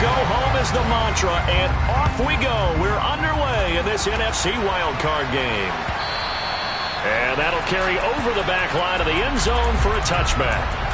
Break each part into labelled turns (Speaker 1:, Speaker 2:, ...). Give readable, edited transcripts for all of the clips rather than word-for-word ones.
Speaker 1: go home is the mantra, and off we go. We're underway in this NFC wildcard game. And that'll carry over the back line of the end zone for a touchback.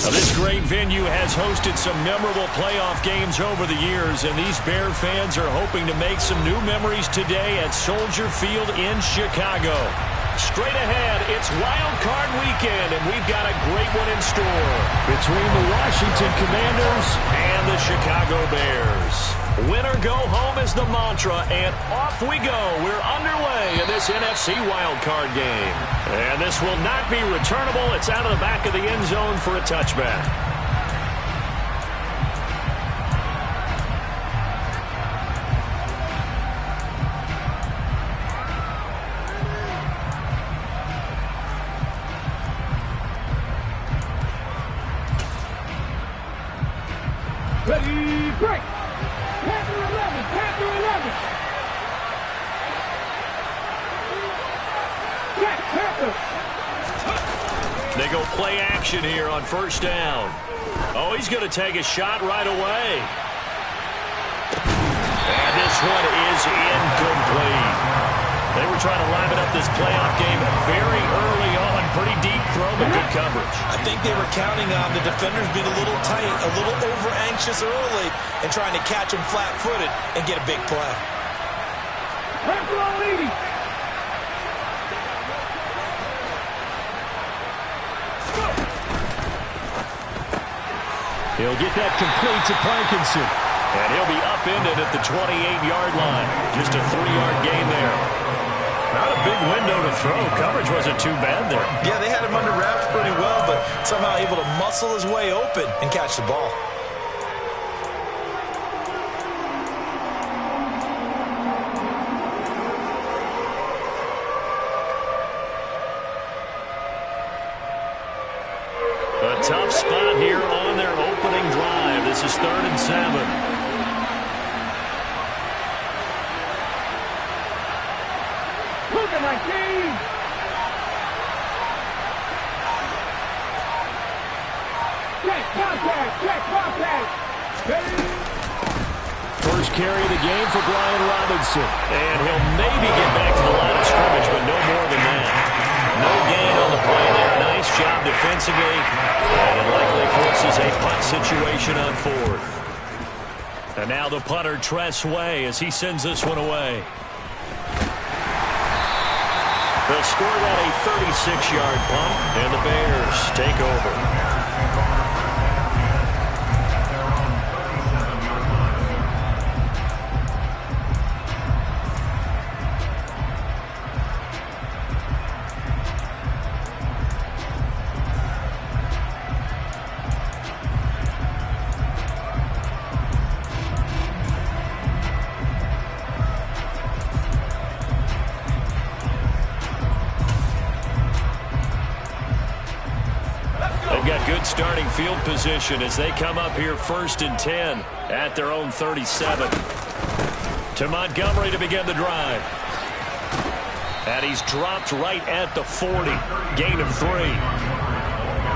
Speaker 1: Now, this great venue has hosted some memorable playoff games over the years, and these Bear fans are hoping to make some new memories today at Soldier Field in Chicago. Straight ahead, it's Wild Card Weekend, and we've got a great one in store between the Washington Commanders and the Chicago Bears. Win or go home is the mantra, and off we go. We're underway in this NFC wildcard game. And this will not be returnable. It's out of the back of the end zone for a touchback.
Speaker 2: Ready, break. Panther 11, Panther 11. Jack Panther.
Speaker 1: They go play action here on first down. Oh, he's going to take a shot right away. And this one is incomplete. They were trying to liven up this playoff game very early on. Pretty deep throw, but good coverage.
Speaker 3: I think they were counting on the defenders being a little tight, a little over-anxious early, and trying to catch them flat-footed and get a big play.
Speaker 1: He'll get that complete to Parkinson. And he'll be upended at the 28-yard line. Just a 3-yard gain there. Not a big window to throw. Coverage wasn't too bad there.
Speaker 3: Yeah, they had him under wraps pretty well, but somehow able to muscle his way open and catch the ball.
Speaker 1: A tough spot here on their opening drive. This is 3rd and 7. First carry of the game for Brian Robinson. And he'll maybe get back to the line of scrimmage, but no more than that. No gain on the play there. Nice job defensively. And it likely forces a punt situation on 4th. And now the punter, Tress Way, as he sends this one away. They'll score that a 36-yard punt, and the Bears take over. Starting field position as they come up here 1st and 10 at their own 37. To Montgomery to begin the drive. And he's dropped right at the 40. Gain of 3.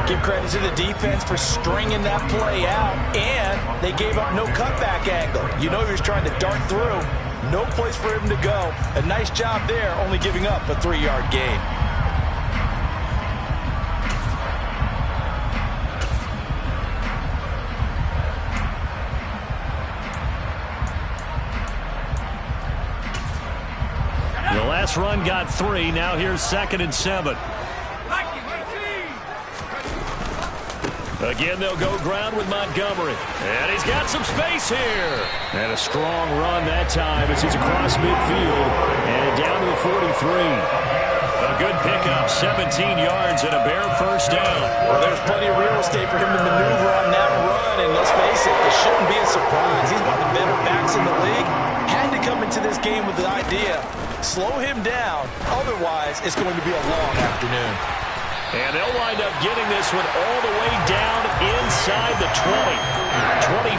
Speaker 3: Give credit to the defense for stringing that play out, and they gave up no cutback angle. You know he was trying to dart through. No place for him to go. A nice job there, only giving up a 3-yard gain.
Speaker 1: Run got 3. Now here's 2nd and 7. Again, they'll go ground with Montgomery. And he's got some space here. And a strong run that time as he's across midfield. And down to the 43. A good pickup, 17 yards and a Bear first down.
Speaker 3: Well, there's plenty of real estate for him to maneuver on that run. And let's face it, it shouldn't be a surprise. He's one of the better backs in the league. Had to come into this game with the idea, slow him down. Otherwise, it's going to be a long afternoon.
Speaker 1: And they'll wind up getting this one all the way down inside the 20. 25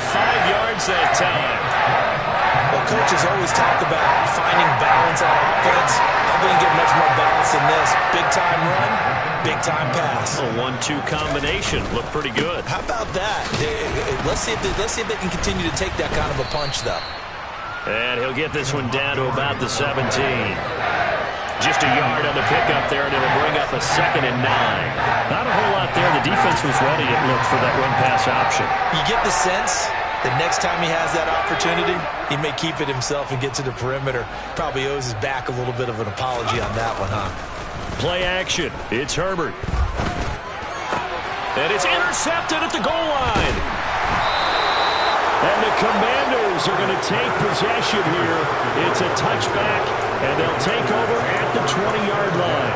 Speaker 1: yards that time.
Speaker 3: Well, coaches always talk about finding balance on offense. I didn't get much more balance than this. Big-time run, big-time pass.
Speaker 1: A 1-2 combination. Looked pretty good.
Speaker 3: How about that? Let's see if they can continue to take that kind of a punch, though.
Speaker 1: And he'll get this one down to about the 17. Just a yard on the pickup there, and it'll bring up a 2nd and 9. Not a whole lot there. The defense was ready, it looked, for that run-pass option.
Speaker 3: You get the sense that next time he has that opportunity, he may keep it himself and get to the perimeter. Probably owes his back a little bit of an apology on that one, huh?
Speaker 1: Play action. It's Herbert. And it's intercepted at the goal line. And the Commanders Bears are going to take possession here. It's a touchback, and they'll take over at the 20-yard line.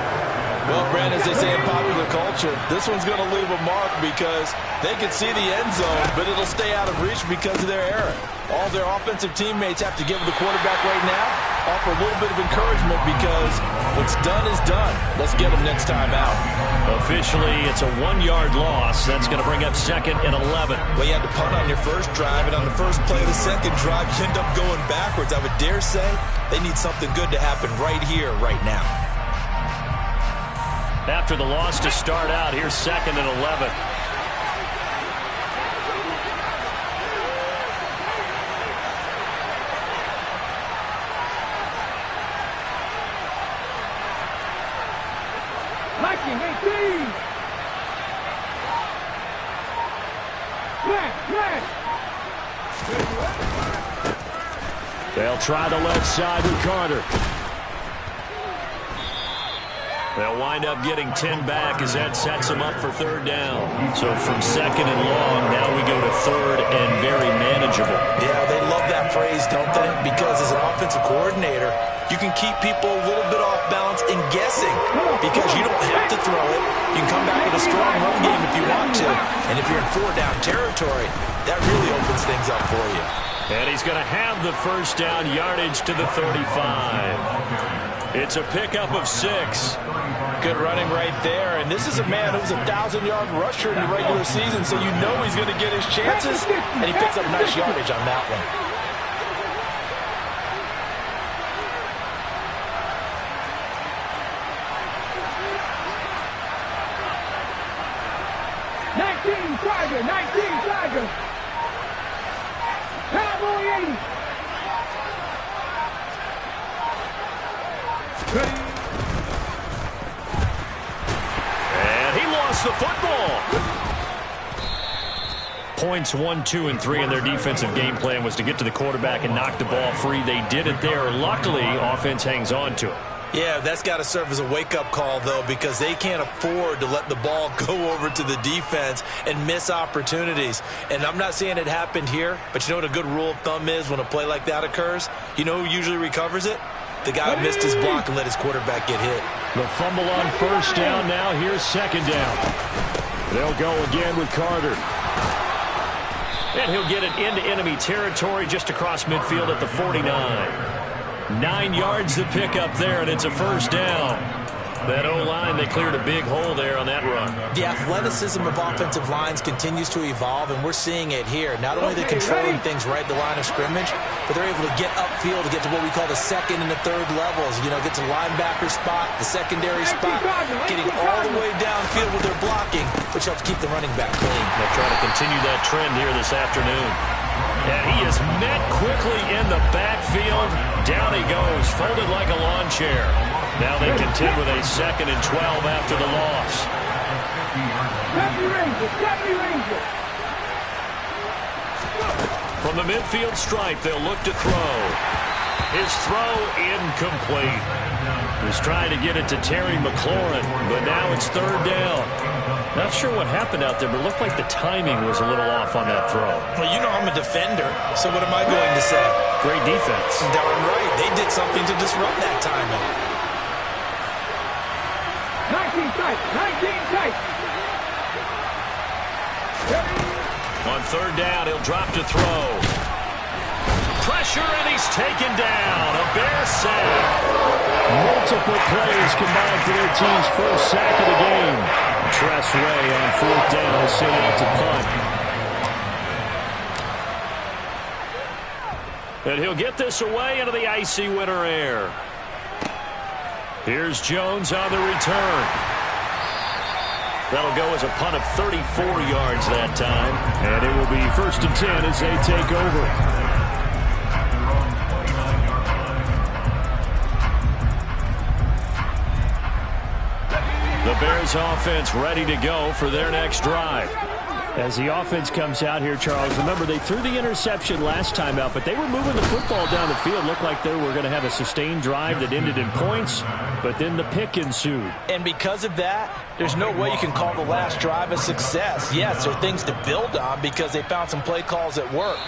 Speaker 3: Well, Brandon, as they say in popular culture, this one's going to leave a mark because they can see the end zone, but it'll stay out of reach because of their error. All their offensive teammates have to give the quarterback right now, offer a little bit of encouragement because what's done is done. Let's get them next time out.
Speaker 1: Officially, it's a 1-yard loss. That's going to bring up 2nd and 11.
Speaker 3: Well, you had to punt on your first drive, and on the first play of the second drive, you end up going backwards. I would dare say they need something good to happen right here, right now.
Speaker 1: After the loss to start out, here's 2nd and 11.
Speaker 2: Liking 18. Flash.
Speaker 1: They'll try the left side with Carter. They'll wind up getting 10 back as that sets them up for 3rd down. So from 2nd and long, now we go to 3rd and very manageable.
Speaker 3: Yeah, they love that phrase, don't they? Because as an offensive coordinator, you can keep people a little bit off balance and guessing because you don't have to throw it. You can come back with a strong run game if you want to. And if you're in 4-down territory, that really opens things up for you.
Speaker 1: And he's going to have the 1st down yardage to the 35. It's a pickup of 6.
Speaker 3: Good running right there. And this is a man who's a 1,000-yard rusher in the regular season, so you know he's going to get his chances. And he picks up nice yardage on that one.
Speaker 2: Tiger. Cowboy 80.
Speaker 1: And he lost the football. Points 1, 2, and 3 in their defensive game plan was to get to the quarterback and knock the ball free. They did it there. Luckily, offense hangs on to it.
Speaker 3: Yeah, that's got to serve as a wake-up call, though, because they can't afford to let the ball go over to the defense and miss opportunities. And I'm not saying it happened here, but you know what a good rule of thumb is when a play like that occurs? You know who usually recovers it? The guy who missed his block and let his quarterback get hit.
Speaker 1: The fumble on 1st down. Now here's 2nd down. They'll go again with Carter. And he'll get it into enemy territory just across midfield at the 49. 9 yards to pick up there, and it's a 1st down. That O-line, they cleared a big hole there on that run.
Speaker 3: The athleticism of offensive lines continues to evolve, and we're seeing it here. Not only are they controlling things right at the line of scrimmage, but they're able to get upfield to get to what we call the 2nd and the 3rd levels. You know, get to linebacker spot, the secondary spot, getting all the way downfield with their blocking, which helps keep the running back clean.
Speaker 1: They'll try to continue that trend here this afternoon. And he is met quickly in the backfield. Down he goes, folded like a lawn chair. Now they contend with a 2nd and 12 after the loss. From the midfield stripe, they'll look to throw. His throw incomplete. He's trying to get it to Terry McLaurin, but now it's 3rd down. Not sure what happened out there, but it looked like the timing was a little off on that throw.
Speaker 3: Well, you know I'm a defender, so what am I going to say?
Speaker 1: Great defense.
Speaker 3: Darn right. They did something to disrupt that timing.
Speaker 2: 19 tight.
Speaker 1: On 3rd down, he'll drop to throw. Pressure, and he's taken down. A Bear sack. Multiple plays combined for their team's first sack of the game. Tressway on 4th down is sent out to punt. And he'll get this away into the icy winter air. Here's Jones on the return. That'll go as a punt of 34 yards that time. And it will be 1st and 10 as they take over. The Bears offense ready to go for their next drive. As the offense comes out here, Charles, remember they threw the interception last time out, but they were moving the football down the field. Looked like they were going to have a sustained drive that ended in points, but then the pick ensued.
Speaker 3: And because of that, there's no way you can call the last drive a success. Yes, there are things to build on because they found some play calls that work.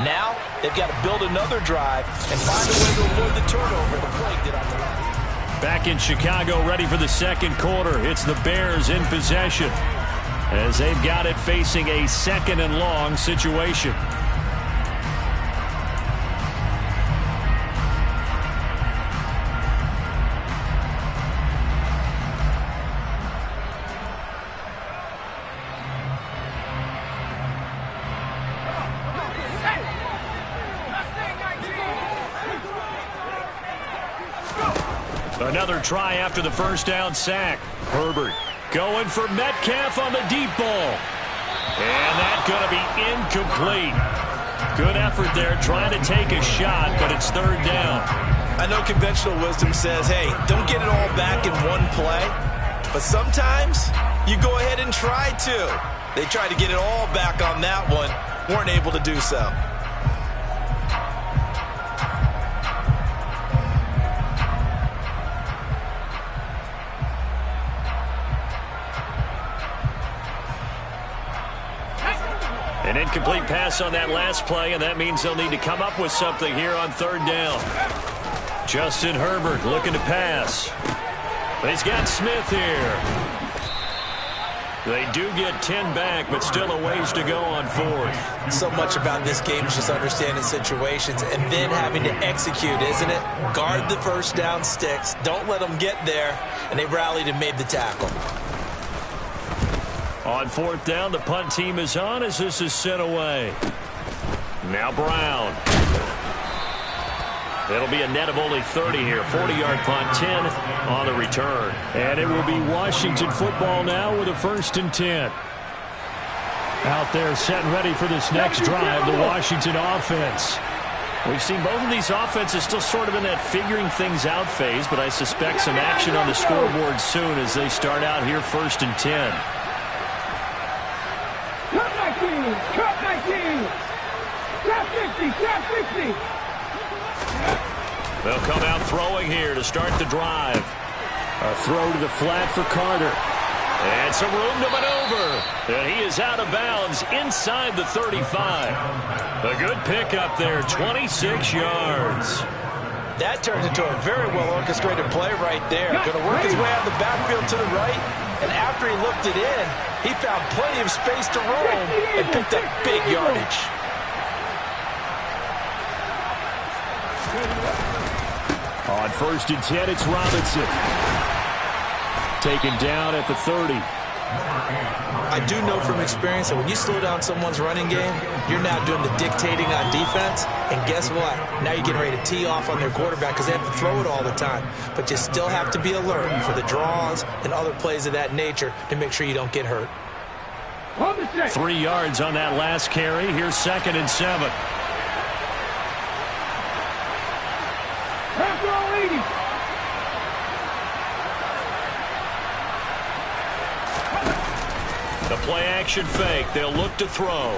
Speaker 3: Now, they've got to build another drive and find a way to avoid the turnover the play did on the left.
Speaker 1: Back in Chicago, ready for the second quarter. It's the Bears in possession as they've got it facing a 2nd and long situation. Another try after the first down sack. Herbert going for Metcalf on the deep ball. And that's going to be incomplete. Good effort there trying to take a shot, but it's 3rd down.
Speaker 3: I know conventional wisdom says, hey, don't get it all back in one play. But sometimes you go ahead and try to. They tried to get it all back on that one. Weren't able to do so.
Speaker 1: An incomplete pass on that last play, and that means they'll need to come up with something here on 3rd down. Justin Herbert looking to pass. He's got Smith here. They do get 10 back, but still a ways to go on 4th.
Speaker 3: So much about this game is just understanding situations and then having to execute, isn't it? Guard the first down sticks. Don't let them get there. And they rallied and made the tackle.
Speaker 1: On 4th down, the punt team is on as this is sent away. Now Brown. It'll be a net of only 30 here. 40-yard punt, 10 on the return. And it will be Washington football now with a 1st and 10. Out there set and ready for this next drive, the Washington offense. We've seen both of these offenses still sort of in that figuring things out phase, but I suspect some action on the scoreboard soon as they start out here 1st and 10.
Speaker 2: Cut 19! Trap 50! Trap 50!
Speaker 1: They'll come out throwing here to start the drive. A throw to the flat for Carter. And some room to maneuver. And he is out of bounds inside the 35. A good pickup there, 26 yards.
Speaker 3: That turns into a very well-orchestrated play right there. Going to work his way out of the backfield to the right. And after he looked it in, he found plenty of space to roam and picked up big yardage.
Speaker 1: On 1st and 10, it's Robinson. Taken down at the 30.
Speaker 3: I do know from experience that when you slow down someone's running game, you're now doing the dictating on defense. And guess what? Now you're getting ready to tee off on their quarterback because they have to throw it all the time. But you still have to be alert for the draws and other plays of that nature to make sure you don't get hurt.
Speaker 1: 3 yards on that last carry. Here's 2nd and 7. The play action fake. They'll look to throw.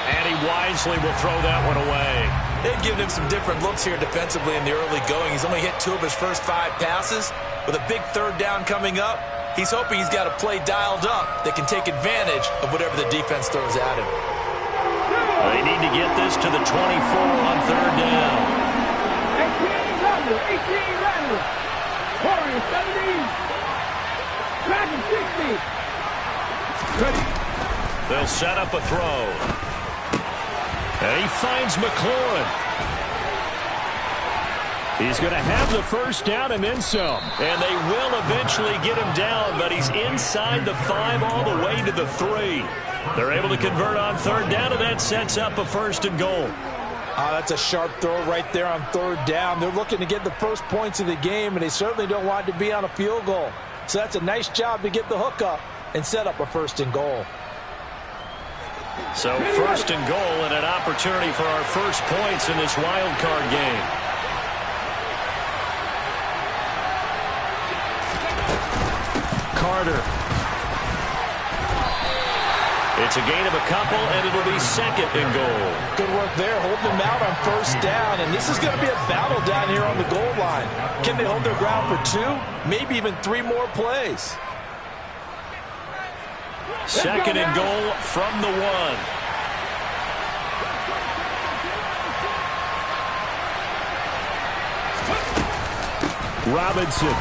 Speaker 1: And he wisely will throw that one away.
Speaker 3: They've given him some different looks here defensively in the early going. He's only hit 2 of his first 5 passes. With a big 3rd down coming up, he's hoping he's got a play dialed up that can take advantage of whatever the defense throws at him.
Speaker 1: They need to get this to the 24 on 3rd down.
Speaker 2: 18 Rattler. Warriors 17. Dragon 60.
Speaker 1: Ready. They'll set up a throw. And he finds McLaurin. He's going to have the first down and then some. And they will eventually get him down, but he's inside the 5 all the way to the 3. They're able to convert on 3rd down, and that sets up a 1st and goal.
Speaker 3: That's a sharp throw right there on 3rd down. They're looking to get the first points of the game, and they certainly don't want to be on a field goal. So that's a nice job to get the hook up and set up a 1st and goal.
Speaker 1: So 1st and goal and an opportunity for our first points in this wild card game. Carter. It's a gain of a couple, and it'll be 2nd and goal.
Speaker 3: Good work there, holding them out on 1st down, and this is going to be a battle down here on the goal line. Can they hold their ground for 2, maybe even 3 more plays?
Speaker 1: Second and goal from the 1. Robinson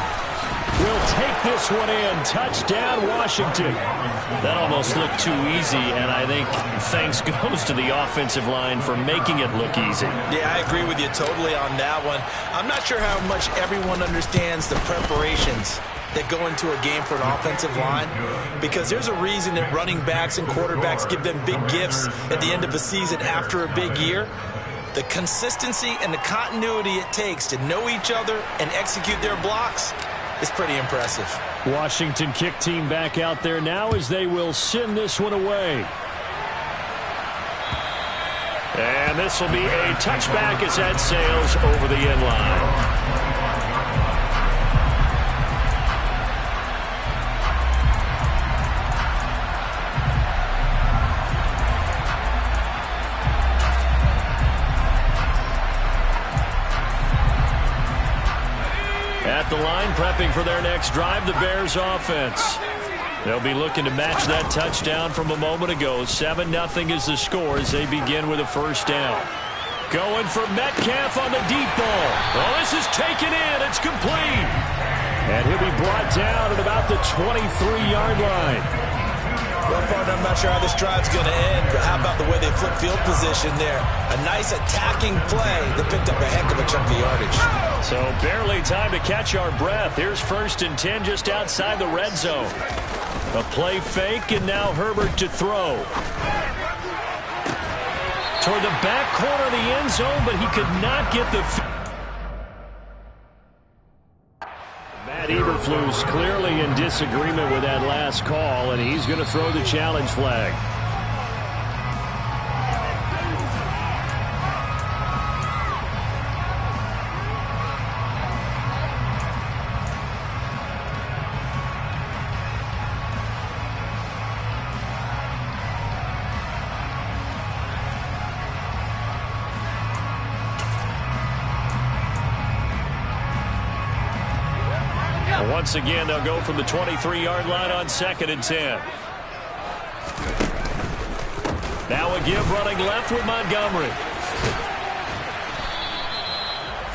Speaker 1: will take this one in. Touchdown, Washington. That almost looked too easy, and I think thanks goes to the offensive line for making it look easy.
Speaker 3: Yeah, I agree with you totally on that one. I'm not sure how much everyone understands the preparations that go into a game for an offensive line, because there's a reason that running backs and quarterbacks give them big gifts at the end of a season after a big year. The consistency and the continuity it takes to know each other and execute their blocks is pretty impressive.
Speaker 1: Washington kick team back out there now as they will send this one away. And this will be a touchback as that sails over the end line. At the line, prepping for their next drive, the Bears offense. They'll be looking to match that touchdown from a moment ago. 7-0 is the score as they begin with a first down. Going for Metcalf on the deep ball. Oh, this is taken in. It's complete. And he'll be brought down at about the 23-yard line.
Speaker 3: Well, partner, I'm not sure how this drive's going to end, but how about the way they flip field position there? A nice attacking play that picked up a heck of a chunk of yardage.
Speaker 1: So barely time to catch our breath. Here's 1st and 10 just outside the red zone. A play fake, and now Herbert to throw. Toward the back corner of the end zone, but he could not get the... Matt Eberflus clearly in disagreement with that last call, and he's going to throw the challenge flag. Once again, they'll go from the 23-yard line on 2nd and 10. Now a give running left with Montgomery.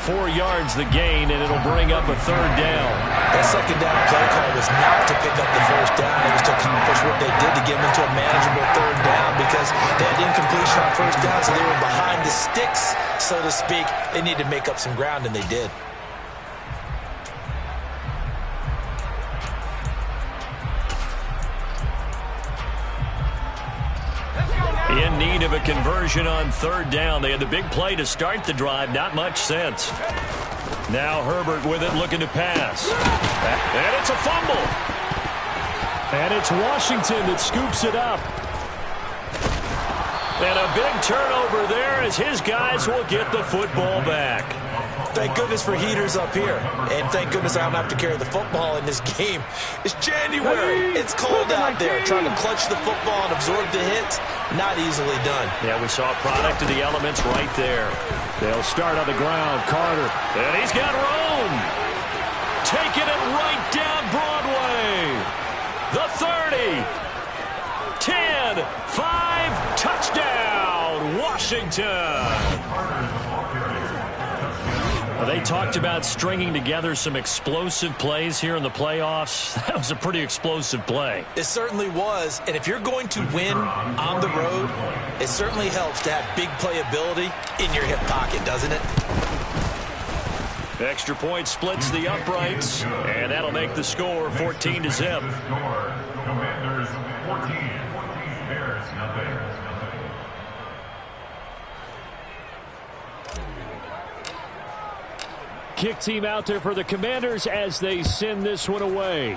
Speaker 1: 4 yards the gain, and it'll bring up a 3rd down.
Speaker 3: That 2nd down play call was not to pick up the 1st down. It was to accomplish what they did to get them into a manageable 3rd down, because they had incompletion on 1st down, so they were behind the sticks, so to speak. They needed to make up some ground, and they did.
Speaker 1: In need of a conversion on 3rd down. They had the big play to start the drive. Not much sense. Now Herbert with it, looking to pass. And it's a fumble. And it's Washington that scoops it up. And a big turnover there as his guys will get the football back.
Speaker 3: Thank goodness for heaters up here. And thank goodness I don't have to carry the football in this game. It's January. It's cold out there. Trying to clutch the football and absorb the hits, not easily done.
Speaker 1: Yeah, we saw a product of the elements right there. They'll start on the ground. Carter. And he's got Rome. Taking it right down Broadway. The 30. 10. 5. Touchdown. Washington. They talked about stringing together some explosive plays here in the playoffs. That was a pretty explosive play.
Speaker 3: It certainly was. And if you're going to win on the road, it certainly helps to have big playability in your hip pocket, doesn't it?
Speaker 1: Extra point splits the uprights, and that'll make the score 14-0.
Speaker 4: Commanders 14, Bears nothing.
Speaker 1: Kick team out there for the Commanders as they send this one away.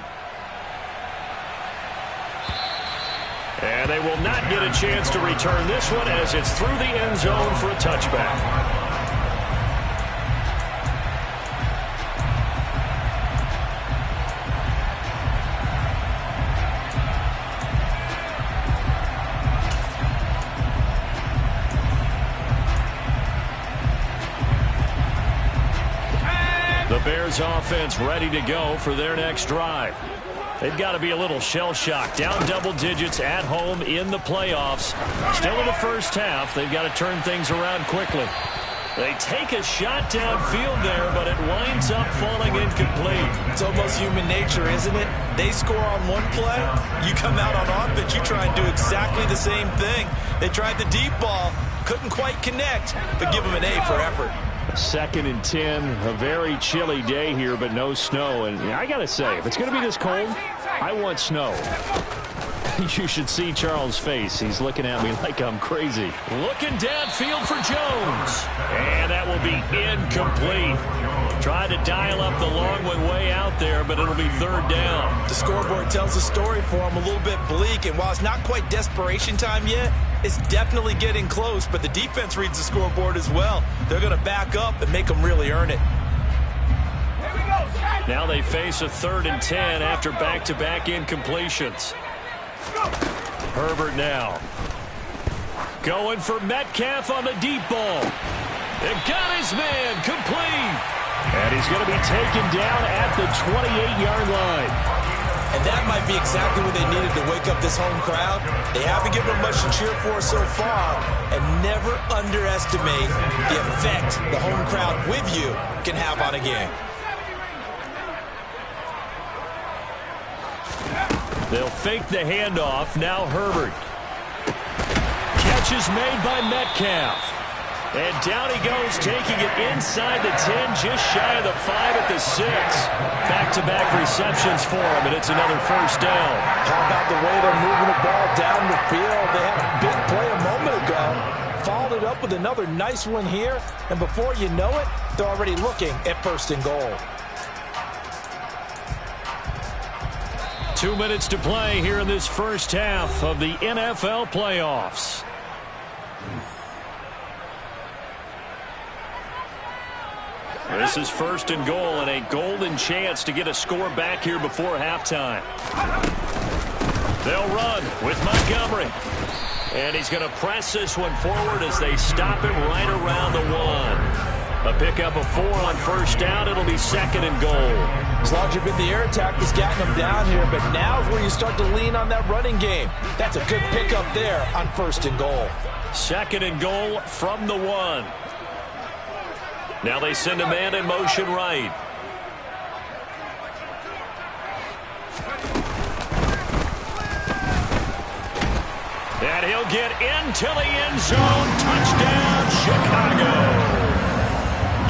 Speaker 1: And they will not get a chance to return this one as it's through the end zone for a touchback. The Bears offense ready to go for their next drive. They've got to be a little shell-shocked. Down double digits at home in the playoffs. Still in the first half. They've got to turn things around quickly. They take a shot downfield there, but it winds up falling incomplete.
Speaker 3: It's almost human nature, isn't it? They score on one play. You come out on offense, you try and do exactly the same thing. They tried the deep ball, couldn't quite connect, but give them an A for effort.
Speaker 1: 2nd and 10, a very chilly day here, but no snow. And I got to say, if it's going to be this cold, I want snow. You should see Charles' face. He's looking at me like I'm crazy. Looking downfield for Jones. And that will be incomplete. Tried to dial up the long one way out there, but it'll be 3rd down.
Speaker 3: The scoreboard tells a story for him, a little bit bleak. And while it's not quite desperation time yet, it's definitely getting close. But the defense reads the scoreboard as well. They're going to back up and make them really earn it.
Speaker 1: Now they face a 3rd and 10 after back-to-back incompletions. Herbert now. Going for Metcalf on the deep ball. It got his man complete. And he's going to be taken down at the 28-yard line.
Speaker 3: And that might be exactly what they needed to wake up this home crowd. They haven't given them much to cheer for so far. And never underestimate the effect the home crowd with you can have on a game.
Speaker 1: They'll fake the handoff. Now Herbert. Catch is made by Metcalf. And down he goes, taking it inside the 10, just shy of the 5 at the 6. Back-to-back receptions for him, and it's another 1st down.
Speaker 3: How about the way they're moving the ball down the field? They had a big play a moment ago. Followed it up with another nice one here. And before you know it, they're already looking at 1st and goal.
Speaker 1: 2 minutes to play here in this first half of the NFL playoffs. This is 1st and goal and a golden chance to get a score back here before halftime. They'll run with Montgomery. And he's going to press this one forward as they stop him right around the 1. A pickup of 4 on 1st down. It'll be 2nd and goal.
Speaker 3: As long as you've been the air attack is getting them down here, but now is where you start to lean on that running game. That's a good pickup there on 1st and goal.
Speaker 1: 2nd and goal from the 1. Now they send a man in motion right. And he'll get into the end zone. Touchdown, Chicago.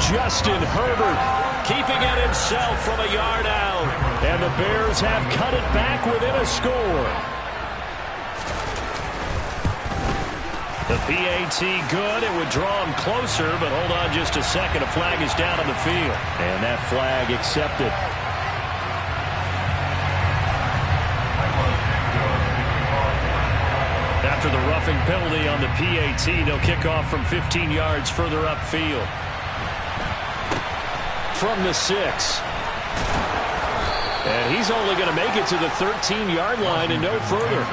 Speaker 1: Justin Herbert keeping it himself from a yard out. And the Bears have cut it back within a score. The PAT good. It would draw him closer, but hold on just a second. A flag is down on the field. And that flag accepted. After the roughing penalty on the PAT, they'll kick off from 15 yards further upfield. From the 6. And he's only going to make it to the 13-yard line and no further.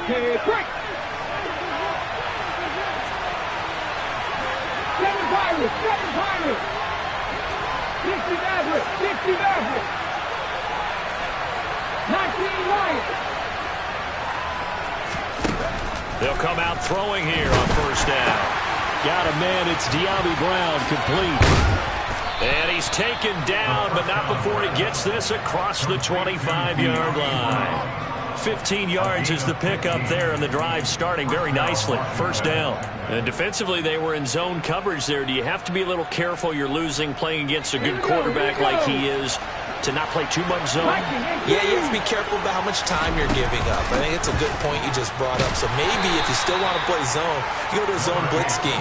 Speaker 2: Okay, quick! 7 Pirates! 7 Pirates! 60 Mavericks! 60 Mavericks! 19 Lions!
Speaker 1: They'll come out throwing here on 1st down. Got a man. It's De'Ami Brown, complete. And he's taken down, but not before he gets this across the 25-yard line. 15 yards is the pickup there, and the drive starting very nicely. 1st down. And defensively, they were in zone coverage there. Do you have to be a little careful you're losing playing against a good quarterback like he is to not play too much zone?
Speaker 3: Yeah, you have to be careful about how much time you're giving up. I think it's a good point you just brought up. So maybe if you still want to play zone, you go to a zone blitz scheme,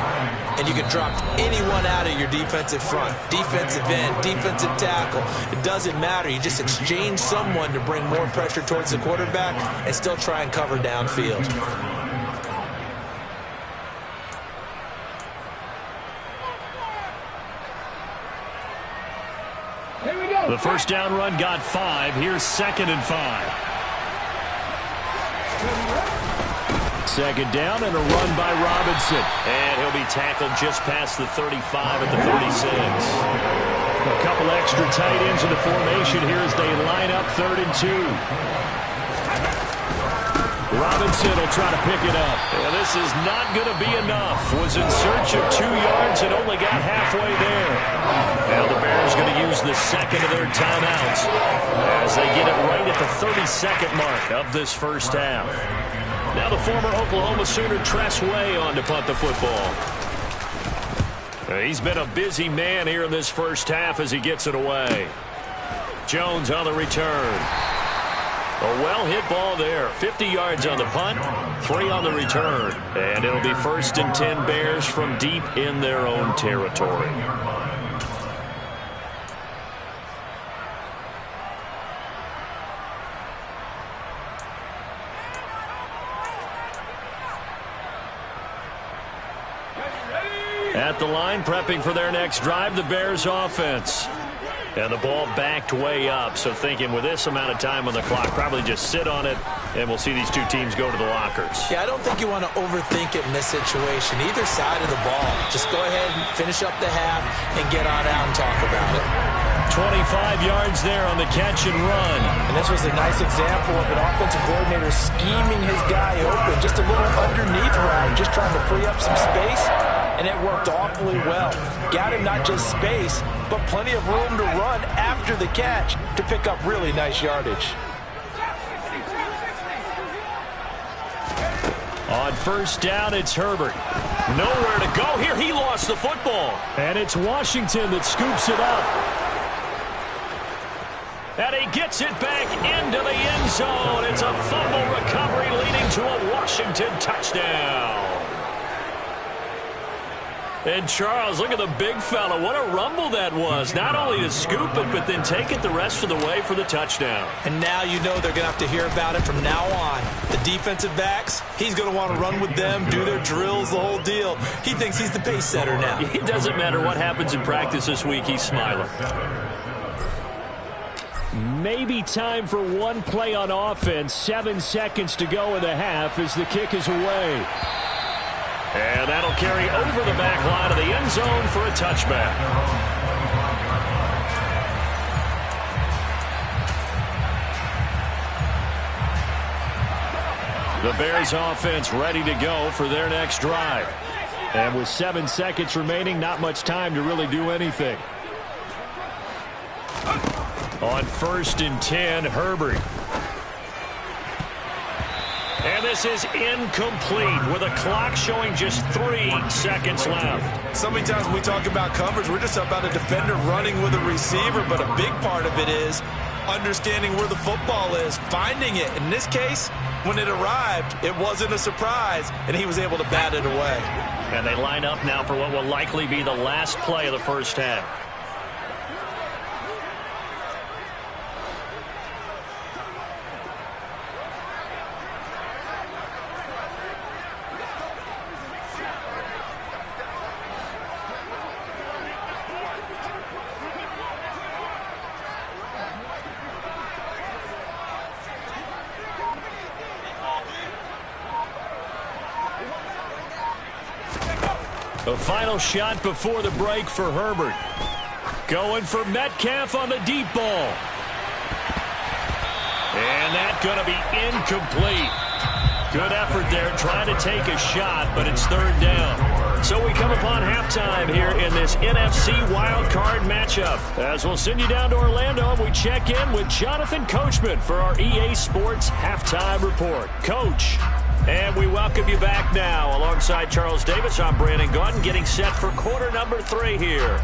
Speaker 3: and you can drop anyone out of your defensive front, defensive end, defensive tackle. It doesn't matter. You just exchange someone to bring more pressure towards the quarterback and still try and cover downfield.
Speaker 1: The 1st down run got 5. Here's 2nd and 5. second down and a run by Robinson. And he'll be tackled just past the 35 at the 36. A couple extra tight ends in the formation here as they line up 3rd and 2. Robinson will try to pick it up. And this is not going to be enough. Was in search of 2 yards and only got halfway there. Now the Bears going to use the second of their timeouts as they get it right at the 32nd mark of this first half. Now the former Oklahoma Sooner Tress Way on to punt the football. He's been a busy man here in this first half as he gets it away. Jones on the return. A well-hit ball there. 50 yards on the punt, 3 on the return. And it'll be 1st and 10 Bears from deep in their own territory. At the line, prepping for their next drive, the Bears offense. And the ball backed way up, so thinking with this amount of time on the clock, probably just sit on it, and we'll see these two teams go to the lockers.
Speaker 3: Yeah, I don't think you want to overthink it in this situation. Either side of the ball. Just go ahead and finish up the half and get on out and talk about it.
Speaker 1: 25 yards there on the catch and run.
Speaker 3: And this was a nice example of an offensive coordinator scheming his guy open. Just a little underneath route, just trying to free up some space. And it worked awfully well. Got him not just space, but plenty of room to run after the catch to pick up really nice yardage.
Speaker 1: On first down, it's Herbert. Nowhere to go here. He lost the football. And it's Washington that scoops it up. And he gets it back into the end zone. It's a fumble recovery leading to a Washington touchdown. And Charles, look at the big fella. What a rumble that was. Not only to scoop it, but then take it the rest of the way for the touchdown.
Speaker 3: And now you know they're going to have to hear about it from now on. The defensive backs, he's going to want to run with them, do their drills, the whole deal. He thinks he's the pace setter now.
Speaker 1: It doesn't matter what happens in practice this week. He's smiling. Maybe time for one play on offense. 7 seconds to go in the half as the kick is away. And that'll carry over the back line of the end zone for a touchback. The Bears offense ready to go for their next drive. And with 7 seconds remaining, not much time to really do anything. On 1st and 10, Herbert. And this is incomplete with a clock showing just 3 seconds left.
Speaker 3: So many times when we talk about coverage, we're just about a defender running with a receiver, but a big part of it is understanding where the football is, finding it. In this case, when it arrived, it wasn't a surprise, and he was able to bat it away.
Speaker 1: And they line up now for what will likely be the last play of the first half. The final shot before the break for Herbert. Going for Metcalf on the deep ball. And that's going to be incomplete. Good effort there trying to take a shot, but it's 3rd down. So we come upon halftime here in this NFC wildcard matchup. As we'll send you down to Orlando, and we check in with Jonathan Coachman for our EA Sports Halftime Report. Coach. And we welcome you back now. Alongside Charles Davis, I'm Brandon Gaudin, getting set for quarter number 3 here.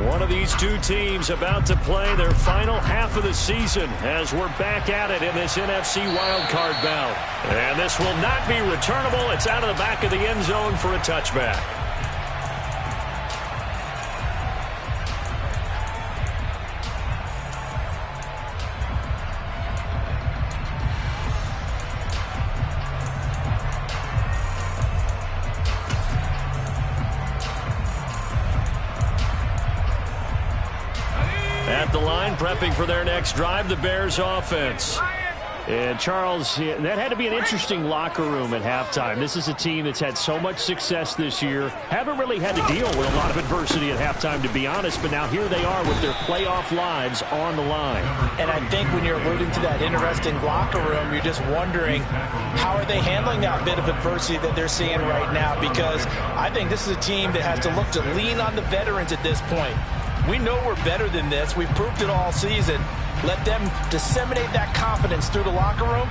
Speaker 1: One of these two teams about to play their final half of the season as we're back at it in this NFC wildcard bout. And this will not be returnable. It's out of the back of the end zone for a touchback. At the line, prepping for their next drive, the Bears offense. And Charles, that had to be an interesting locker room at halftime. This is a team that's had so much success this year. Haven't really had to deal with a lot of adversity at halftime, to be honest. But now here they are with their playoff lives on the line.
Speaker 3: And I think when you're alluding to that interesting locker room, you're just wondering how are they handling that bit of adversity that they're seeing right now? Because I think this is a team that has to look to lean on the veterans at this point. We know we're better than this. We've proved it all season. Let them disseminate that confidence through the locker room.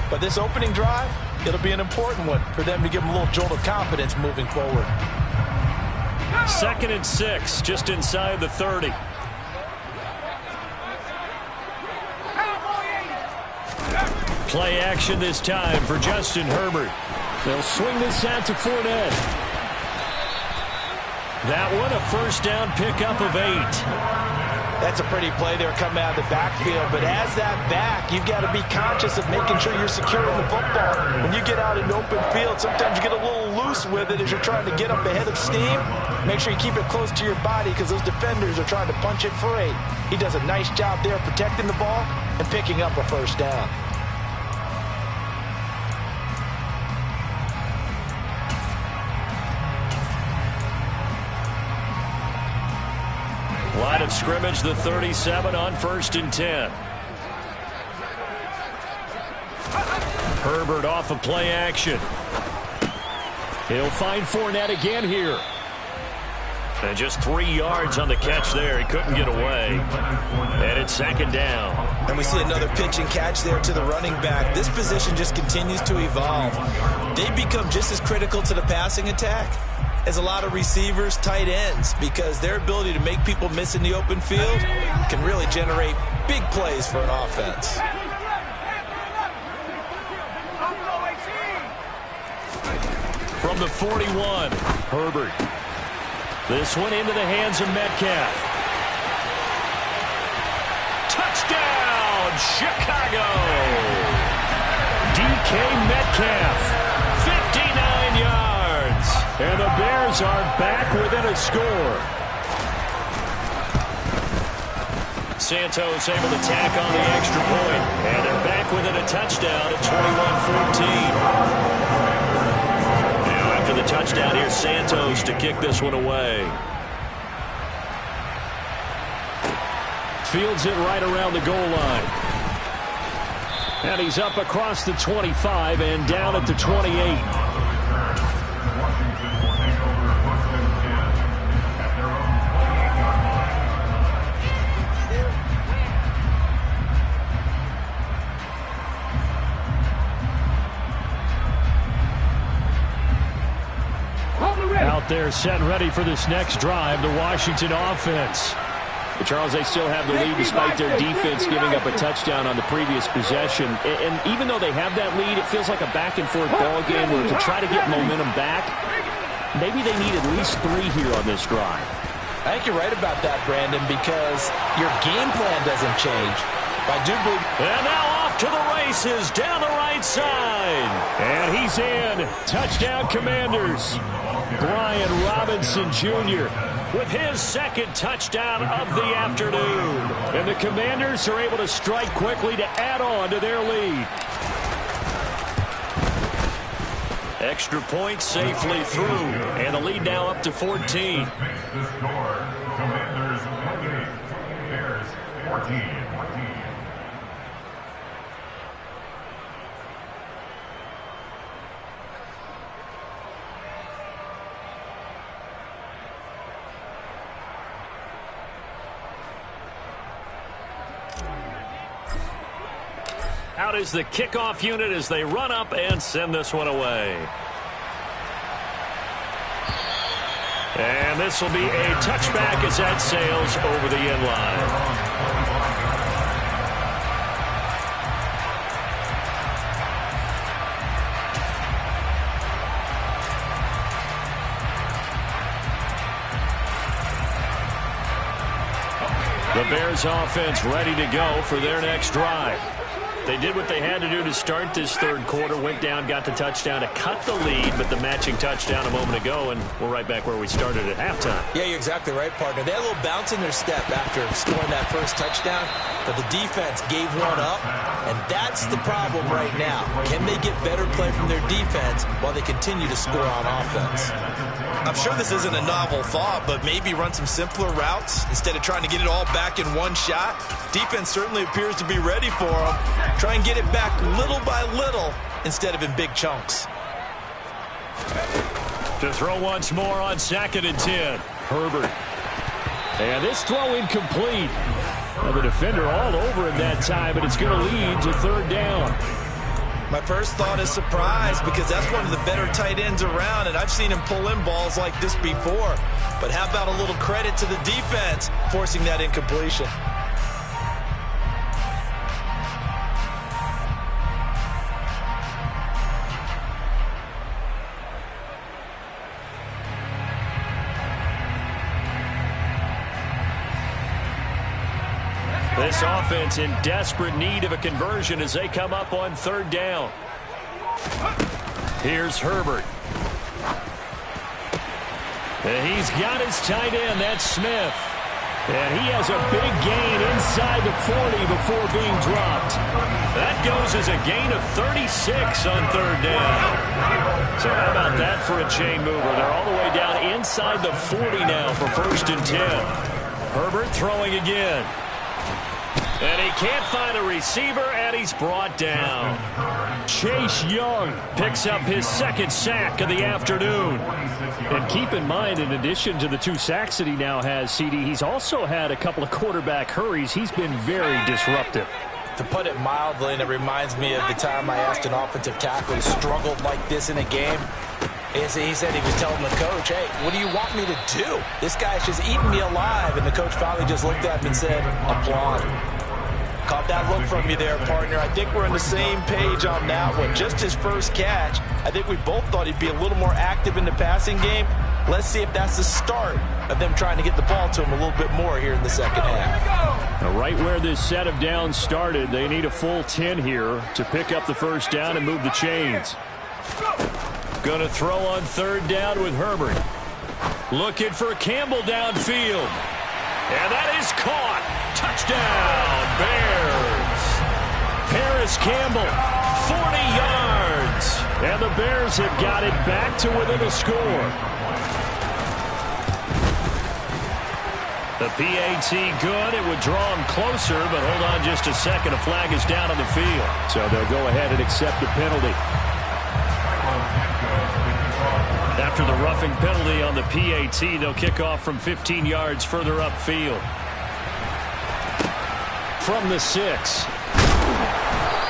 Speaker 3: But this opening drive, it'll be an important one for them to give them a little jolt of confidence moving forward.
Speaker 1: 2nd and 6, just inside the 30. Play action this time for Justin Herbert. They'll swing this out to Fournette. That one, a first down pickup of 8.
Speaker 3: That's a pretty play there coming out of the backfield. But as that back, you've got to be conscious of making sure you're securing the football. When you get out in open field, sometimes you get a little loose with it as you're trying to get up ahead of steam. Make sure you keep it close to your body because those defenders are trying to punch it free. He does a nice job there protecting the ball and picking up a first down.
Speaker 1: Line of scrimmage, the 37 on 1st and 10. Herbert off of play action. He'll find Fournette again here. And just 3 yards on the catch there. He couldn't get away. And it's 2nd down.
Speaker 3: And we see another pitch and catch there to the running back. This position just continues to evolve. They become just as critical to the passing attack as a lot of receivers, tight ends, because their ability to make people miss in the open field can really generate big plays for an offense.
Speaker 1: From the 41, Herbert. This one into the hands of Metcalf. Touchdown, Chicago! DK Metcalf. And the Bears are back within a score. Santos able to tack on the extra point. And they're back within a touchdown at 21-14. Now after the touchdown, here's Santos to kick this one away. Fields it right around the goal line. And he's up across the 25 and down at the 28. Out there set and ready for this next drive, the Washington offense. But Charles, they still have the lead despite their defense giving up a touchdown on the previous possession. And even though they have that lead, it feels like a back-and-forth ball game where to try to get momentum back, maybe they need at least 3 here on this drive.
Speaker 3: I think you're right about that, Brandon, because your game plan doesn't change. I do believe.
Speaker 1: And now off to the races down the right side. And he's in. Touchdown, Commanders. Brian Robinson Jr. with his 2nd touchdown of the afternoon. And the Commanders are able to strike quickly to add on to their lead. Extra point safely through. And the lead now up to 14.
Speaker 4: The score, Commanders 28, Bears 14.
Speaker 1: Out is the kickoff unit as they run up and send this one away. And this will be a touchback as that sails over the end line. The Bears offense ready to go for their next drive. They did what they had to do to start this third quarter, went down, got the touchdown to cut the lead, but the matching touchdown a moment ago, and we're right back where we started at halftime.
Speaker 3: Yeah, you're exactly right, partner. They had a little bounce in their step after scoring that first touchdown, but the defense gave one up, and that's the problem right now. Can they get better play from their defense while they continue to score on offense? I'm sure this isn't a novel thought, but maybe run some simpler routes instead of trying to get it all back in one shot. Defense certainly appears to be ready for them. Try and get it back little by little instead of in big chunks.
Speaker 1: To throw once more on 2nd and 10. Herbert. And this throw incomplete. Well, the defender all over him that time, but it's going to lead to 3rd down.
Speaker 3: My first thought is surprise, because that's one of the better tight ends around, and I've seen him pull in balls like this before. But how about a little credit to the defense forcing that incompletion?
Speaker 1: This offense in desperate need of a conversion as they come up on 3rd down. Here's Herbert. And he's got his tight end. That's Smith. And he has a big gain inside the 40 before being dropped. That goes as a gain of 36 on 3rd down. So how about that for a chain mover? They're all the way down inside the 40 now for 1st and 10. Herbert throwing again. And he can't find a receiver, and he's brought down. Chase Young picks up his 2nd sack of the afternoon. And keep in mind, in addition to the 2 sacks that he now has, CD, he's also had a couple of quarterback hurries. He's been very disruptive.
Speaker 3: To put it mildly, and it reminds me of the time I asked an offensive tackle who struggled like this in a game. He said he was telling the coach, hey, what do you want me to do? This guy's just eating me alive. And the coach finally just looked at him and said, applaud. Caught that look from you there, partner. I think we're on the same page on that one. Just his first catch. I think we both thought he'd be a little more active in the passing game. Let's see if that's the start of them trying to get the ball to him a little bit more here in the second half.
Speaker 1: Now, right where this set of downs started, they need a full 10 here to pick up the first down and move the chains. Going to throw on 3rd down with Herbert. Looking for Campbell downfield. And that is caught. Touchdown, Bears. Paris Campbell, 40 yards. And the Bears have got it back to within a score. The PAT good. It would draw him closer, but hold on just a second. A flag is down on the field. So they'll go ahead and accept the penalty. After the roughing penalty on the PAT, they'll kick off from 15 yards further upfield. From the 6.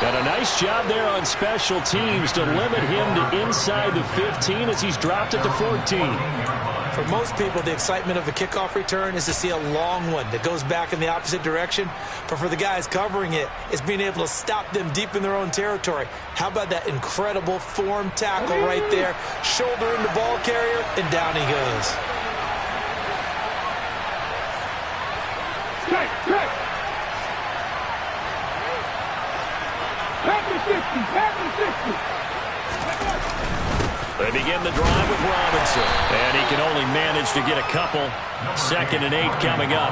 Speaker 1: Got a nice job there on special teams to limit him to inside the 15 as he's dropped at the 14.
Speaker 3: For most people, the excitement of a kickoff return is to see a long one that goes back in the opposite direction. But for the guys covering it, it's being able to stop them deep in their own territory. How about that incredible form tackle right there? Shoulder in the ball carrier, and down he goes.
Speaker 2: Pass the 60.
Speaker 1: They begin the drive with Robinson. And he can only manage to get a couple. 2nd and 8 coming up.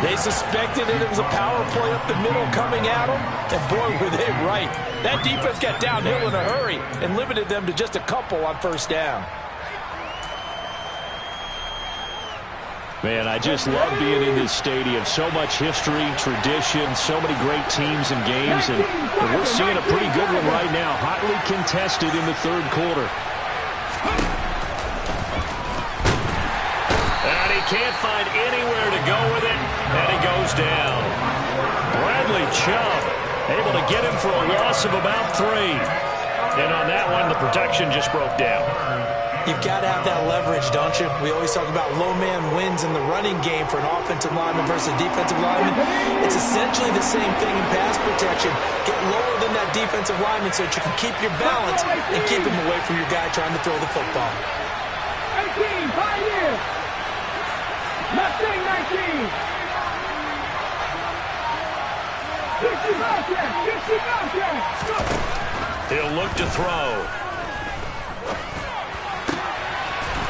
Speaker 3: They suspected it was a power play up the middle coming at them. And boy, were they right. That defense got downhill in a hurry and limited them to just a couple on 1st down.
Speaker 1: Man, I just love being in this stadium. So much history, tradition, so many great teams and games. And we're seeing a pretty good one right now. Hotly contested in the 3rd quarter. And he can't find anywhere to go with it. And he goes down. Bradley Chubb able to get him for a loss of about 3. And on that one, the protection just broke down.
Speaker 3: You've got to have that leverage, don't you? We always talk about low man wins in the running game for an offensive lineman versus a defensive lineman. It's essentially the same thing in pass protection. Get lower than that defensive lineman so that you can keep your balance and keep him away from your guy trying to throw the football.
Speaker 2: 18, 5 years. Not saying 19.
Speaker 1: He'll look to throw.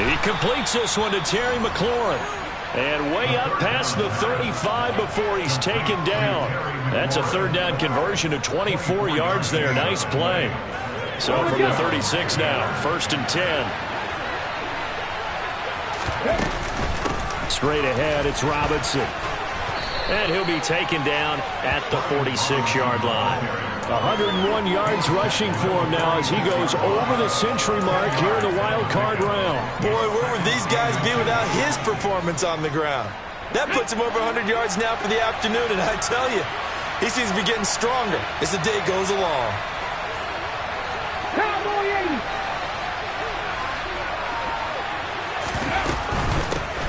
Speaker 1: He completes this one to Terry McLaurin. And way up past the 35 before he's taken down. That's a third down conversion of 24 yards there. Nice play. So from the 36 now, 1st and 10. Straight ahead, it's Robinson. And he'll be taken down at the 46-yard line. 101 yards rushing for him now as he goes over the century mark here in the wild card round.
Speaker 3: Boy, where would these guys be without his performance on the ground? That puts him over 100 yards now for the afternoon, and I tell you, he seems to be getting stronger as the day goes along.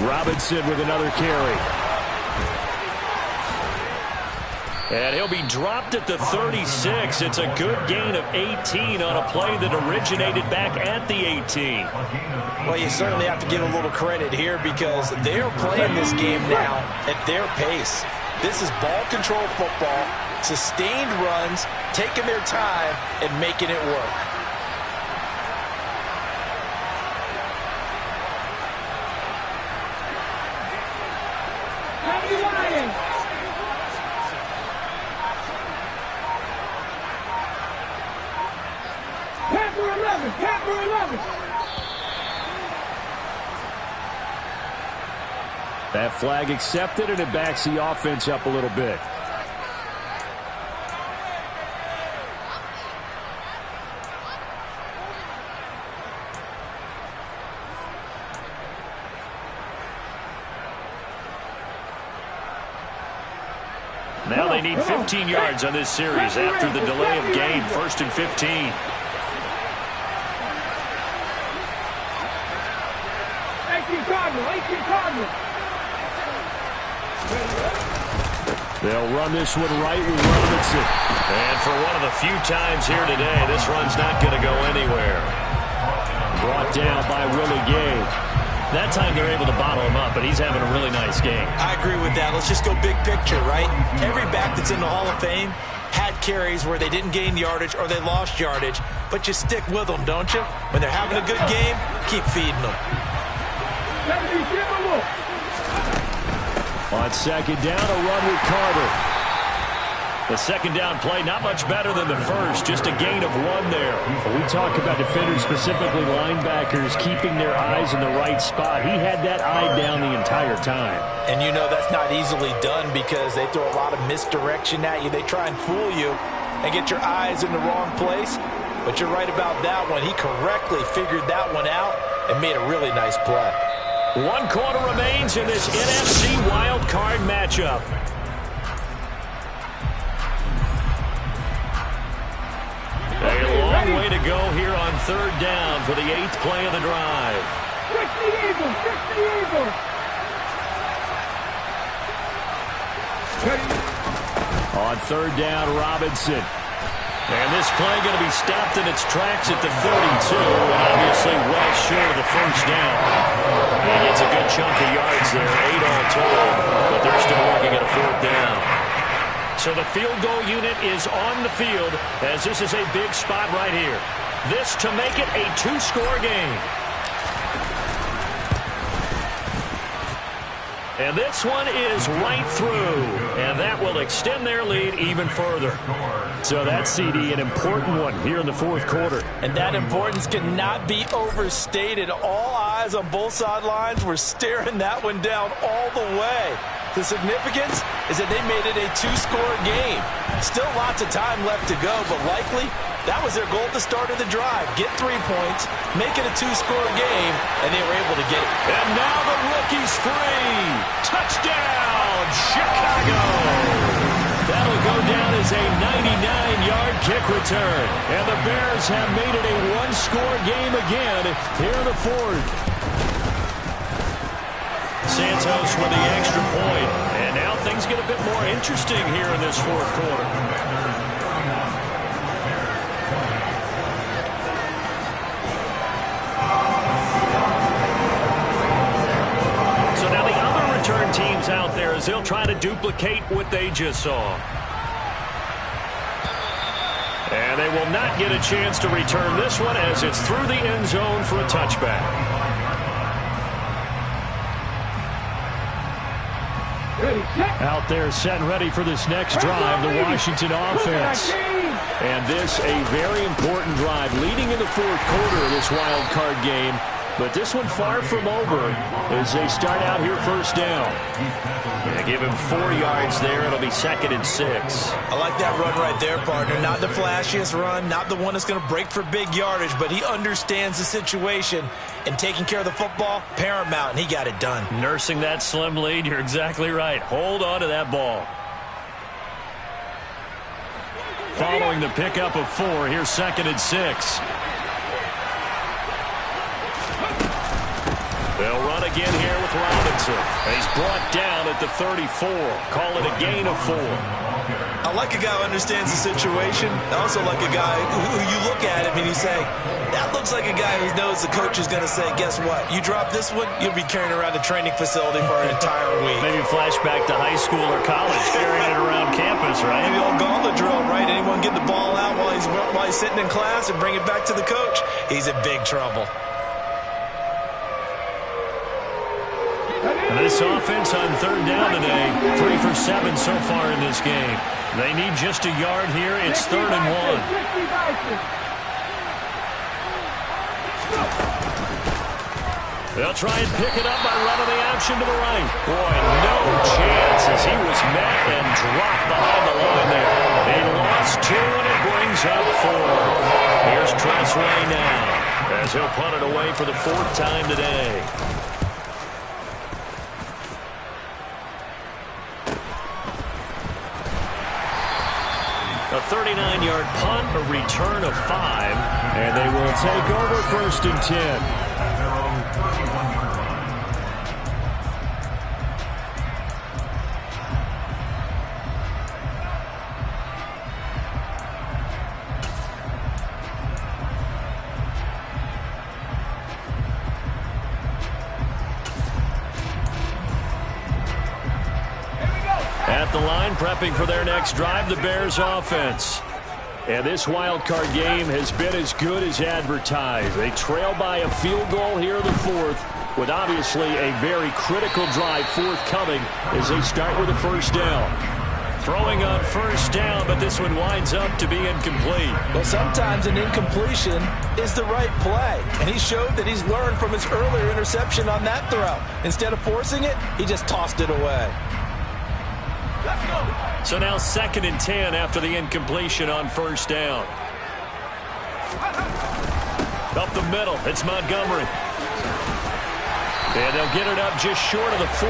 Speaker 1: Robinson with another carry. And he'll be dropped at the 36. It's a good gain of 18 on a play that originated back at the 18.
Speaker 3: Well, you certainly have to give a little credit here because they're playing this game now at their pace. This is ball control football, sustained runs, taking their time and making it work.
Speaker 1: That flag accepted, and it backs the offense up a little bit. Now they need 15 yards on this series after the delay of game. 1st and 15. They'll run this one right with Robinson. And for one of the few times here today, this run's not going to go anywhere. Brought down by Willie Gay. That time they're able to bottle him up, but he's having a really nice game.
Speaker 3: I agree with that. Let's just go big picture, right? Every back that's in the Hall of Fame had carries where they didn't gain yardage or they lost yardage, but you stick with them, don't you? When they're having a good game, keep feeding them.
Speaker 1: On 2nd down, a run with Carter. The 2nd down play, not much better than the first, just a gain of 1 there. We talk about defenders, specifically linebackers, keeping their eyes in the right spot. He had that eye down the entire time.
Speaker 3: And you know that's not easily done because they throw a lot of misdirection at you. They try and fool you and get your eyes in the wrong place. But you're right about that one. He correctly figured that one out and made a really nice play.
Speaker 1: 1 quarter remains in this NFC wild card matchup. A long way to go here on 3rd down for the 8th play of the drive.
Speaker 2: Fix the Eagles!
Speaker 1: On 3rd down, Robinson. And this play going to be stopped in its tracks at the 32, and obviously well short of the 1st down. He gets a good chunk of yards there, 8 all total, but they're still working at a 4th down. So the field goal unit is on the field as this is a big spot right here. This to make it a 2-score game. And this one is right through, and that will extend their lead even further. So that's, CD, an important one here in the 4th quarter.
Speaker 3: And that importance cannot be overstated. All eyes on both sidelines were staring that one down all the way. The significance is that they made it a 2-score game. Still lots of time left to go, but likely that was their goal at the start of the drive. Get 3 points, make it a 2-score game, and they were able to get it.
Speaker 1: And now the rookie's free. Touchdown, Chicago. That'll go down as a 99-yard kick return. And the Bears have made it a 1-score game again here in the 4th. Santos with the extra point. And now things get a bit more interesting here in this 4th quarter. So now the other return teams out there as they'll try to duplicate what they just saw. And they will not get a chance to return this one as it's through the end zone for a touchback. Out there set and ready for this next drive, the Washington offense. And this a very important drive leading in the fourth quarter of this wild card game. But this one far from over as they start out here first down. Yeah, give him 4 yards there. It'll be 2nd and 6.
Speaker 3: I like that run right there, partner. Not the flashiest run, not the one that's going to break for big yardage, but he understands the situation, and taking care of the football, paramount, and he got it done.
Speaker 1: Nursing that slim lead, you're exactly right. Hold on to that ball. Following the pickup of 4, here's 2nd and 6. They'll run again here with Robinson. He's brought down at the 34. Call it a gain of 4.
Speaker 3: I like a guy who understands the situation. I also like a guy who you look at him and you say, that looks like a guy who knows the coach is going to say, guess what? You drop this one, you'll be carrying around the training facility for an entire week.
Speaker 1: Maybe flashback to high school or college, carrying it around campus, right?
Speaker 3: Maybe old gauntlet drill, right? Anyone get the ball out while he's sitting in class and bring it back to the coach? He's in big trouble.
Speaker 1: And this offense on 3rd down today, 3 for 7 so far in this game. They need just a yard here. It's 3rd and 1. They'll try and pick it up by running the option to the right. Boy, no chance as he was met and dropped behind the line there. They lost 2 and it brings up 4. Here's Tressway now as he'll punt it away for the 4th time today. A 39-yard punt, a return of 5, and they will take over 1st and 10. At the line, prepping for their next drive, the Bears offense. And this wild card game has been as good as advertised. They trail by a field goal here in the 4th, with obviously a very critical drive forthcoming as they start with a 1st down. Throwing on 1st down, but this one winds up to be incomplete.
Speaker 3: Well, sometimes an incompletion is the right play, and he showed that he's learned from his earlier interception on that throw. Instead of forcing it, he just tossed it away.
Speaker 1: So now 2nd and 10 after the incompletion on 1st down. Up the middle, it's Montgomery. And they'll get it up just short of the 45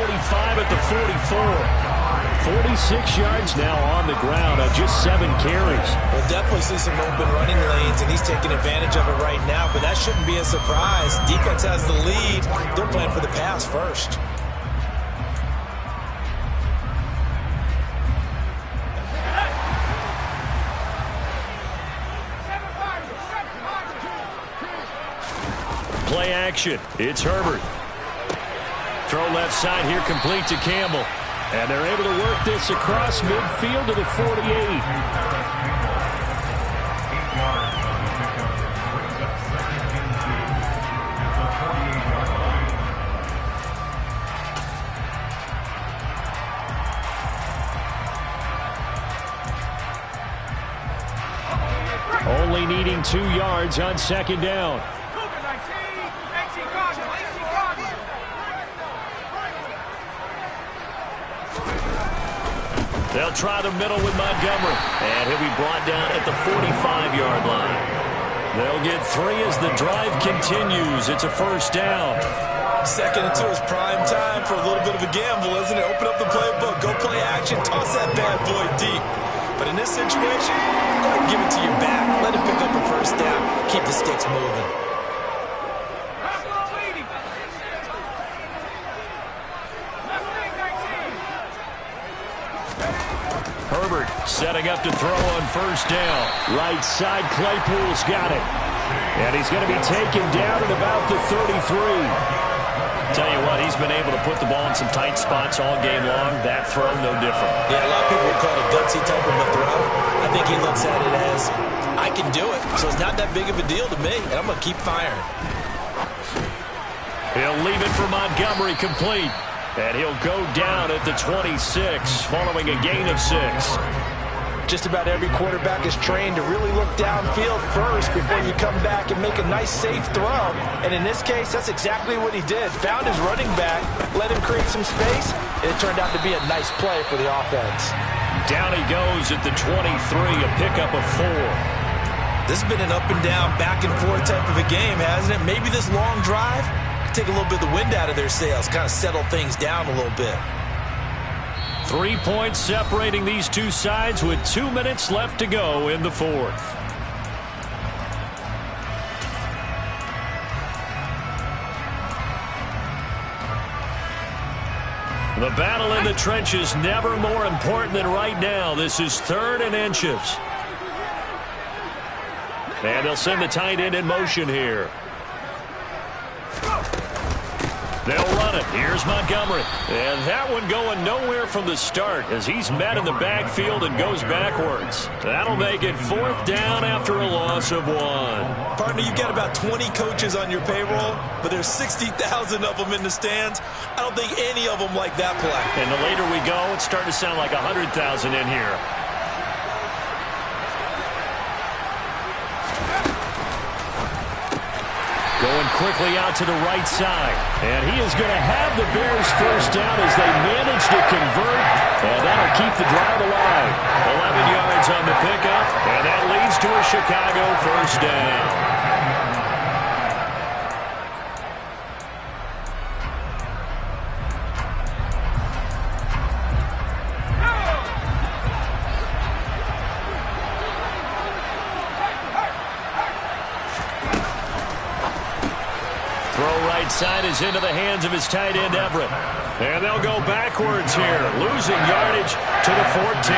Speaker 1: at the 44. 46 yards now on the ground on just 7 carries.
Speaker 3: We'll definitely see some open running lanes, and he's taking advantage of it right now, but that shouldn't be a surprise. Defense has the lead. They're playing for the pass first.
Speaker 1: Play action. It's Herbert. Throw left side here, complete to Campbell. And they're able to work this across midfield to the 48. Only needing 2 yards on 2nd down. They'll try the middle with Montgomery. And he'll be brought down at the 45-yard line. They'll get 3 as the drive continues. It's a 1st down.
Speaker 3: 2nd and 2 is prime time for a little bit of a gamble, isn't it? Open up the playbook. Go play action. Toss that bad boy deep. But in this situation, go ahead and give it to your back. Let him pick up a 1st down. Keep the sticks moving.
Speaker 1: Herbert setting up to throw on 1st down. Right side, Claypool's got it. And he's going to be taken down at about the 33. Tell you what, he's He's been able to put the ball in some tight spots all game long. That throw, no different.
Speaker 3: Yeah, a lot of people would call it a gutsy type of a throw. I think he looks at it as, I can do it, so it's not that big of a deal to me, and I'm going to keep firing.
Speaker 1: He'll leave it for Montgomery complete. And he'll go down at the 26 following a gain of 6.
Speaker 3: Just about every quarterback is trained to really look downfield first before you come back and make a nice, safe throw. And in this case, that's exactly what he did. Found his running back, let him create some space, and it turned out to be a nice play for the offense.
Speaker 1: Down he goes at the 23, a pickup of 4.
Speaker 3: This has been an up and down, back and forth type of a game, hasn't it? Maybe this long drive take a little bit of the wind out of their sails, kind of settle things down a little bit.
Speaker 1: 3 points separating these two sides with 2 minutes left to go in the fourth. The battle in the trenches never more important than right now. This is 3rd and inches. And they'll send the tight end in motion here. They'll run it. Here's Montgomery. And that one going nowhere from the start as he's met in the backfield and goes backwards. That'll make it 4th down after a loss of 1.
Speaker 3: Partner, you've got about 20 coaches on your payroll, but there's 60,000 of them in the stands. I don't think any of them like that play.
Speaker 1: And the later we go, it's starting to sound like 100,000 in here. Going quickly out to the right side. And he is going to have the Bears first down as they manage to convert. And that'll keep the drive alive. 11 yards on the pickup. And that leads to a Chicago first down. Side is into the hands of his tight end, Everett. And they'll go backwards here, losing yardage to the 14.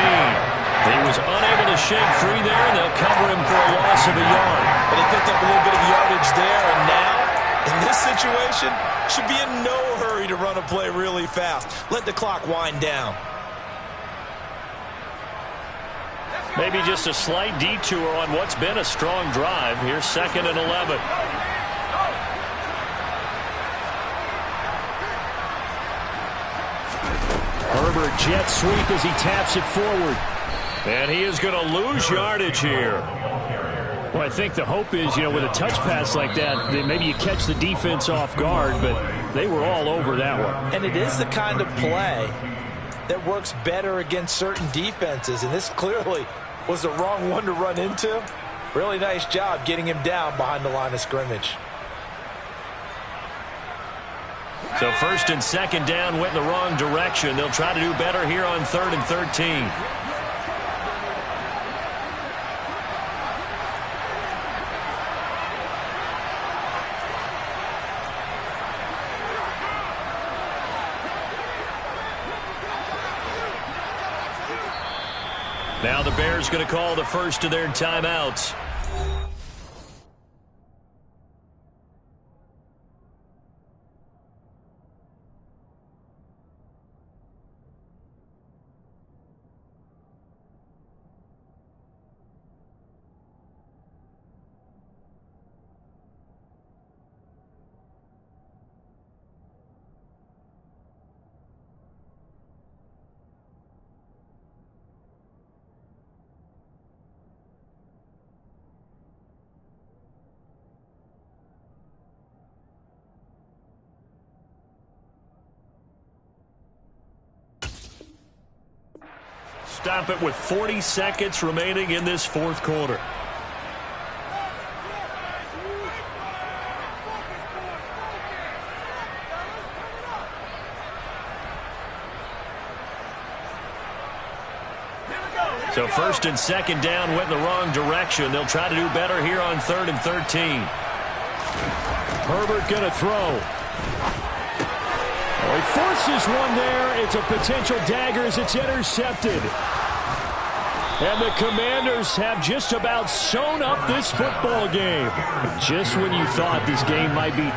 Speaker 1: He was unable to shake free there, and they'll cover him for a loss of a yard.
Speaker 3: But he picked up a little bit of yardage there, and now, in this situation, should be in no hurry to run a play really fast. Let the clock wind down.
Speaker 1: Maybe just a slight detour on what's been a strong drive. Here's 2nd and 11. Herbert jet sweep as he taps it forward. And he is going to lose yardage here. Well, I think the hope is, with a touch pass like that maybe you catch the defense off guard, but they were all over that one.
Speaker 3: And it is the kind of play that works better against certain defenses, and this clearly was the wrong one to run into. Really nice job getting him down behind the line of scrimmage.
Speaker 1: So 1st and 2nd down went in the wrong direction. They'll try to do better here on 3rd and 13. Now the Bears going to call the first of their timeouts. Stop it with 40 seconds remaining in this fourth quarter. So 1st and 2nd down went in the wrong direction. They'll try to do better here on 3rd and 13. Herbert going to throw. Well, he forces one there. It's a potential dagger as it's intercepted. And the Commanders have just about sewn up this football game. Just when you thought this game might be